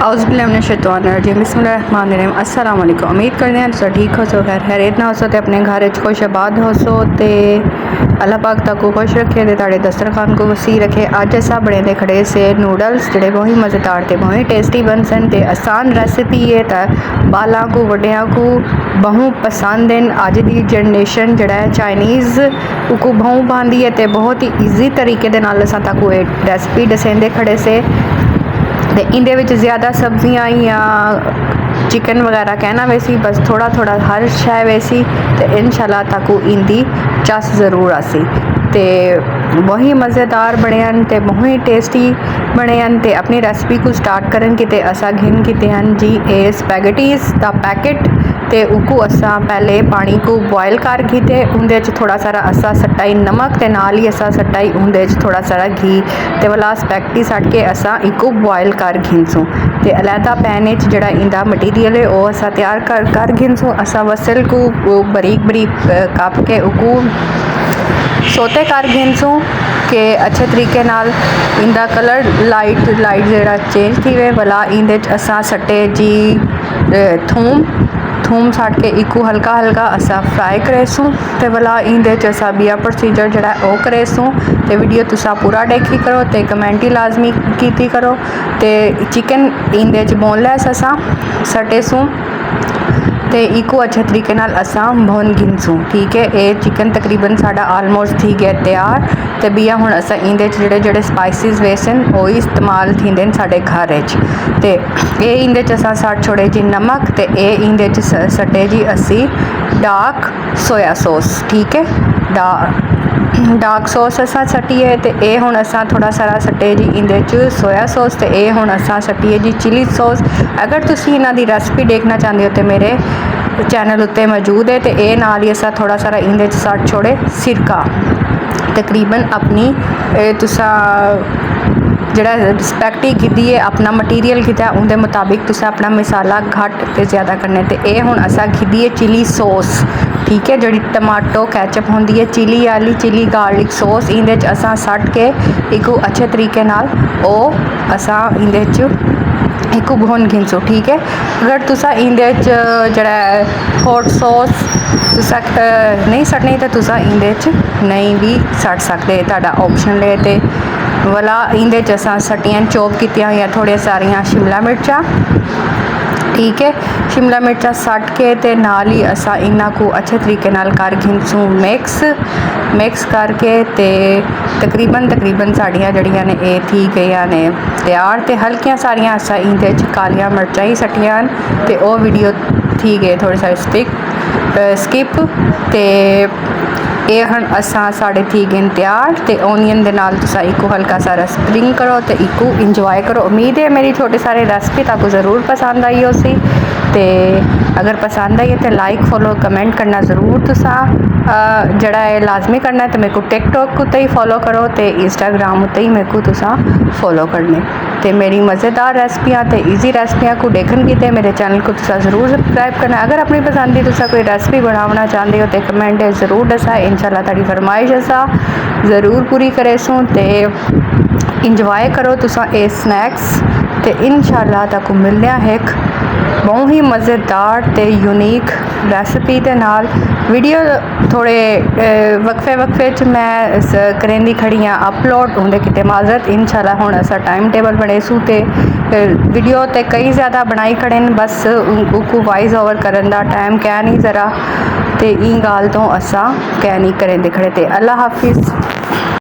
औज़ुबिल्लाहिमिनश्शैतानिर्रजीम बिस्मिल्लाहिर्रहमानिर्रहीम अस्सलाम वालेकुम। उम्मीद करते हैं तुम ठीक हो सो खैर खैरियत ना हो सो ते अपने घर खुश आबाद हो सो ते अल्लाह पाक तक खुश रखे ते ताड़े दस्तरखान को वसी रखे। अज असा बने दे खड़े से नूडल्स जोड़े बहुत ही मज़ेदार ते बहुत ही टेस्टी बन सन ते आसान रेसिपी है तो बालों को वड्डियां को बहुत पसंद हैं। अज की जनरेशन जड़ा है चाइनीज़ को बहुत पाँदी है तो बहुत ही ईजी तरीके दे नाल असां तक रेसिपी दसेंदे खड़े से ते इंदे विच ज़्यादा सब्जियां या चिकन वगैरह कहना वैसी बस थोड़ा थोड़ा हर शय वैसी तो इंशाल्लाह ताकू इंदी चस ज़रूर आसी ते बहुत ही मज़ेदार बने हैं ते बहुत ही टेस्टी बने हैं ते अपनी रेसिपी को स्टार्ट करन कि असा घिन किते हैं जी ए स्पैगेटीज़ दा पैकेट ते उको असा पहले पानी को बॉयल कर कीते उनदे थोड़ा सारा असा सट्टाई नमक ते नाल ही असा सट्टाई उनदे थोड़ा सारा घी ते वाला स्पैगेटी सट के असा इको बॉयल कर घिनसूँ ते अलहदा पैन जड़ा इंदा मटीरियल है वो असा तैयार कर घिनसूँ। असा वसल को बरीक बरीक काप के उको सोते कर घिनसूँ के अच्छे तरीके नाल इंदा कलर लाइट जड़ा चेंज थी वे वाला इंदे असा सट्टे जी थूम सट के इको हल्का हल्का असा फ्राई करेसूँ ते वाला इंदे असा बिया प्रोसीजर जड़ा वो करेसूँ ते वीडियो तुसा पूरा देखी करो ते कमेंट ही लाजमी कीती करो ते चिकन इंदे बोनलेस असा सटेसूँ ते इको अच्छे तरीके नाल असा भुन घिनसूँ। ठीक है ये चिकन तकरीबन साडा आलमोस्ट थी गया तैयार ते बिया हुण असा इंदे जड़े जड़े स्पाइसिस वेसन वो ही इस्तेमाल थींदे साडे घर ते ये इंदे असा सट छोड़े जी नमक ते ये इंदे सटे जी असी डार्क सोया सॉस। ठीक है डार्क सॉस असा सट्टीए ते ये हुण असा थोड़ा सारा सट्टे जी इंदे सोया सॉस ते ये हुण असा सट्टीए जी चिली सॉस। अगर तुसी इन्हां दी रेसिपी देखना चाहते हो तो मेरे चैनल उत्ते मौजूद है तो ये नाल ही असा थोड़ा सारा इंदे सट छोड़े सिरका तकरीबन अपनी तुसा जड़ा स्पैगेटी कीती है अपना मटीरियल कीता उनके मुताबिक तुसा अपना मसाला घट ते ज़्यादा करने ते ये हुण असा कीती है चिली सॉस। ठीक है जी टमाटो कैचअप होंदी है चिली वाली चिली गार्लिक सॉस इंदे असा सट के एक अच्छे तरीके नाल ओ असा इंदे एक भुन घिनसो। ठीक है अगर तुसा इंदे जड़ा हॉट सॉस तुसा नहीं सटनी तो तुसा इंदे नहीं भी सट सकते तुहाडा ऑप्शन है ते वाला इंदे असा सट्टियां चॉप कीतियां हुई थोड़िया सारिया शिमला मिर्चा। ठीक है शिमला मिर्चा सट के ते नाल ही असा इन्हां को अच्छे तरीके नाल कर घिनसूँ मिक्स करके ते तकरीबन साड़ियाँ जड़ियाँ ने ये थी गई ने तैयार ते हल्कियां सारियां असा इंदे कालियां मिर्चा ही सट्टियां ते वो वीडियो थी गए थोड़े सारे स्किप ते ये हन असा साढ़े थी गए तैयार ते ओनियन दे नाल तुसा इको हल्का सारा स्प्रिंग करो तो इको इंजॉय करो। उम्मीद है मेरी छोटे सारे रेसिपी ताको ज़रूर पसंद आई हो सी ते अगर पसंद आई है तो लाइक फॉलो कमेंट करना ज़रूर तुसा जड़ा है लाजमी करना है तो मेरे को टिकटॉक उत्ते ही फॉलो करो तो इंस्टाग्राम उत्ते ही मेरे को तुसा फॉलो करने ते मेरी मज़ेदार रेसिपियाँ तो ईजी रेसिपियाँ को देखन की मेरे चैनल को तुसा ज़रूर सबसक्राइब करना। अगर अपनी पसंद की तुसा कोई रेसिपी बनाना चाहते हो तो कमेंट ज़रूर दसा इंशाल्लाह ताड़ी फरमाइश असा ज़रूर पूरी करेसूँ ते इंजॉय करो तुसा ये स्नैक्स ते इंशाल्लाह तक मिलने एक बहुत ही मज़ेदार ते यूनीक रेसिपी के नाल। वीडियो थोड़े वक्फे च मैं करेंदी खड़ी हाँ अपलोड उनके किते माजरत इंशाल्लाह हुण असा टाइम टेबल बनेसू ते वीडियो ते कई ज़्यादा बनाई खड़े बस उनको वॉइस ओवर करन दा टाइम क्या नहीं ज़रा ते ई गाल तो असा क्या नहीं करेंदे खड़े ते अल्लाह हाफिज़।